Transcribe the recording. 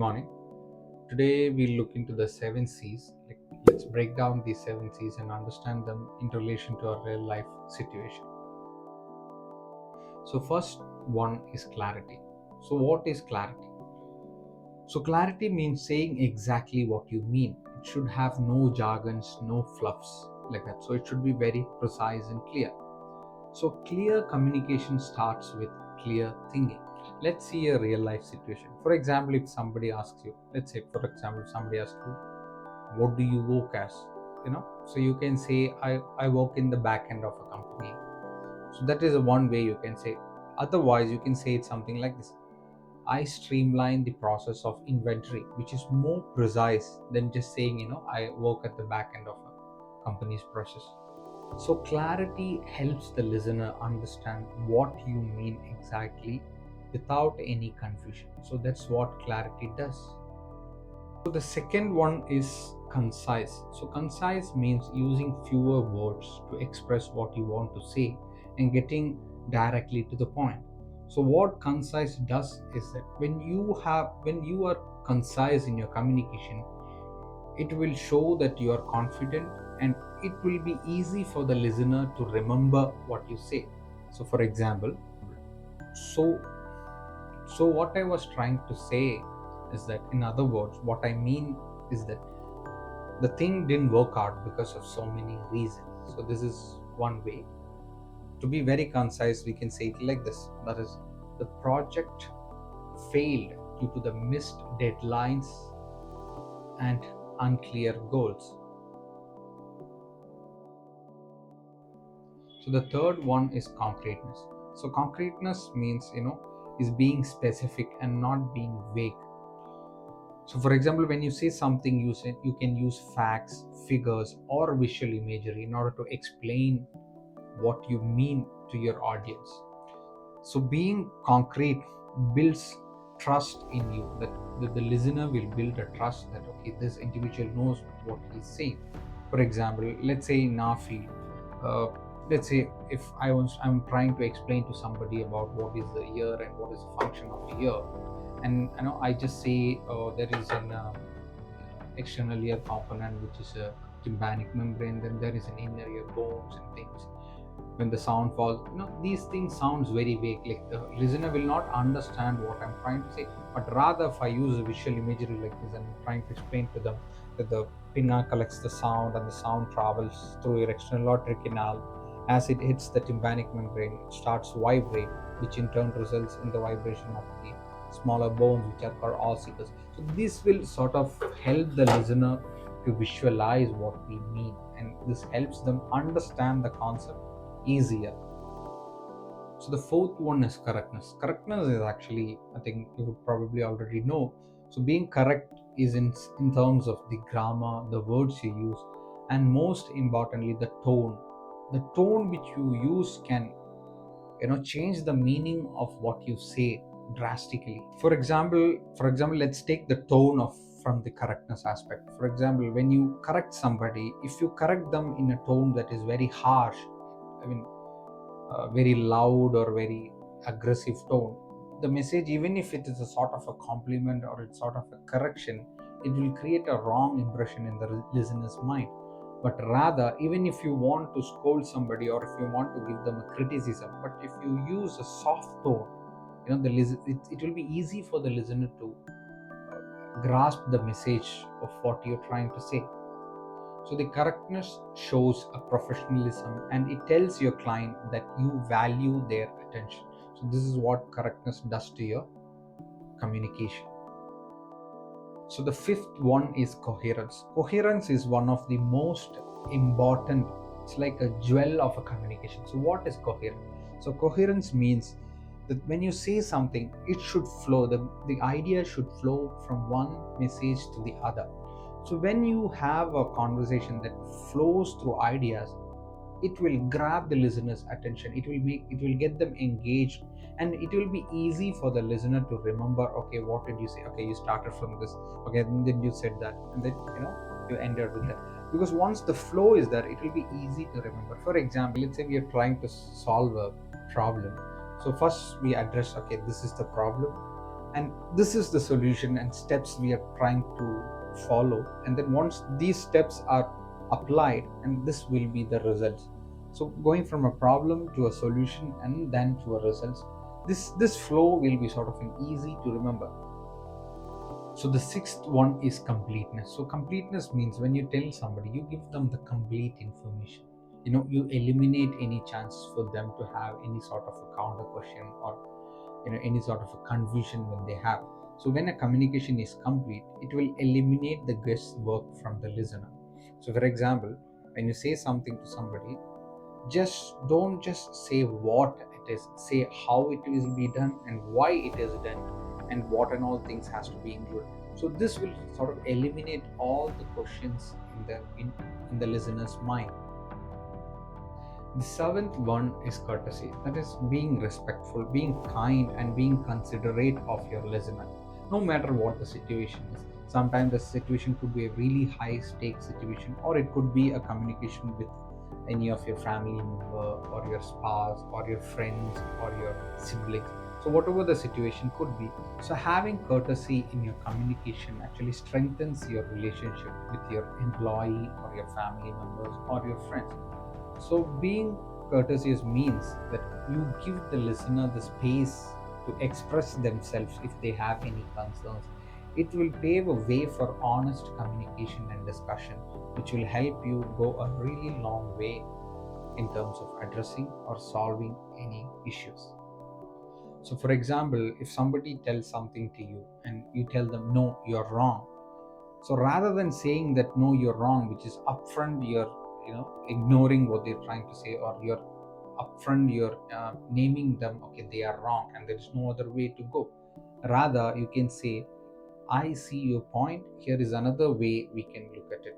morning. Today we'll look into the seven C's. Let's break down these seven C's and understand them in relation to our real life situation. So, first one is clarity. So, what is clarity? So, clarity means saying exactly what you mean. It should have no jargons, no fluffs like that. So, it should be very precise and clear. So, clear communication starts with clear thinking. Let's see a real life situation. For example, if somebody asks you, let's say, for example, somebody asks you, what do you work as? So you can say, I work in the back end of a company. So that is one way you can say. Otherwise, you can say it something like this: I streamline the process of inventory, which is more precise than just saying, I work at the back end of a company's process. So, clarity helps the listener understand what you mean exactly without any confusion. So, that's what clarity does. So, the second one is concise. So, concise means using fewer words to express what you want to say and getting directly to the point. So, what concise does is that when you are concise in your communication, it will show that you are confident, and it will be easy for the listener to remember what you say. So, for example, so what I was trying to say is that, in other words, what I mean is that the thing didn't work out because of so many reasons. So, this is one way. To be very concise, we can say it like this: that is, the project failed due to the missed deadlines and unclear goals. So the third one is concreteness. So concreteness means, is being specific and not being vague. So for example, when you say something, you can use facts, figures, or visual imagery in order to explain what you mean to your audience. So being concrete builds trust in you, that the listener will build a trust that, okay, this individual knows what he's saying. For example, let's say in our field, uh, let's say if I'm trying to explain to somebody about what is the ear and what is the function of the ear, and I just say, there is an external ear component, which is a tympanic membrane, then there is an inner ear bones and things. When the sound falls, these things sounds very vague, like the listener will not understand what I'm trying to say. But rather, if I use a visual imagery like this and I'm trying to explain to them that the pinna collects the sound and the sound travels through your external auditory canal, as it hits the tympanic membrane, it starts to vibrate, which in turn results in the vibration of the smaller bones, which are called ossicles. So this will sort of help the listener to visualize what we mean, and this helps them understand the concept easier. So the fourth one is correctness. Correctness is actually, I think you would probably already know. So being correct is in terms of the grammar, the words you use, and most importantly, the tone. The tone which you use can, change the meaning of what you say drastically. For example, let's take the tone of from the correctness aspect. For example, when you correct somebody, if you correct them in a tone that is very harsh, I mean, very loud or very aggressive tone, the message, even if it is a sort of a compliment or it's sort of a correction, it will create a wrong impression in the listener's mind. But rather, even if you want to scold somebody or if you want to give them a criticism, but if you use a soft tone, it will be easy for the listener to grasp the message of what you're trying to say. So the correctness shows a professionalism, and it tells your client that you value their attention. So this is what correctness does to your communication. So the fifth one is coherence. Coherence is one of the most important, it's like a jewel of a communication. So what is coherence? So coherence means that when you say something, it should flow, the idea should flow from one message to the other. So when you have a conversation that flows through ideas, it will grab the listener's attention, it will get them engaged, and it will be easy for the listener to remember, okay, what did you say, okay, you started from this, okay, and then you said that, and then you ended with that. Because once the flow is there, it will be easy to remember. For example, let's say we are trying to solve a problem. So first we address, okay, this is the problem, and this is the solution and steps we are trying to follow. And then once these steps are applied, and this will be the results. So going from a problem to a solution and then to a results, this flow will be sort of an easy to remember. So the sixth one is completeness. So completeness means when you tell somebody, you give them the complete information. You eliminate any chance for them to have any sort of a counter question, or any sort of a confusion when they have. So when a communication is complete, it will eliminate the guesswork from the listener. So for example, when you say something to somebody, just don't just say what it is, say how it will be done and why it is done, and what and all things has to be included. So this will sort of eliminate all the questions in the listener's mind. The seventh one is courtesy. That is being respectful, being kind, and being considerate of your listener, no matter what the situation is. Sometimes the situation could be a really high stakes situation, or it could be a communication with any of your family member, or your spouse, or your friends, or your siblings. So whatever the situation could be, so having courtesy in your communication actually strengthens your relationship with your employee, or your family members, or your friends. So, being courteous means that you give the listener the space to express themselves if they have any concerns. It will pave a way for honest communication and discussion, which will help you go a really long way in terms of addressing or solving any issues. So, for example, if somebody tells something to you and you tell them, no, you're wrong. So rather than saying that no, you're wrong, which is upfront, you're ignoring what they're trying to say, or you're upfront, you're naming them, okay, they are wrong, and there is no other way to go. Rather, you can say, I see your point. Here is another way we can look at it.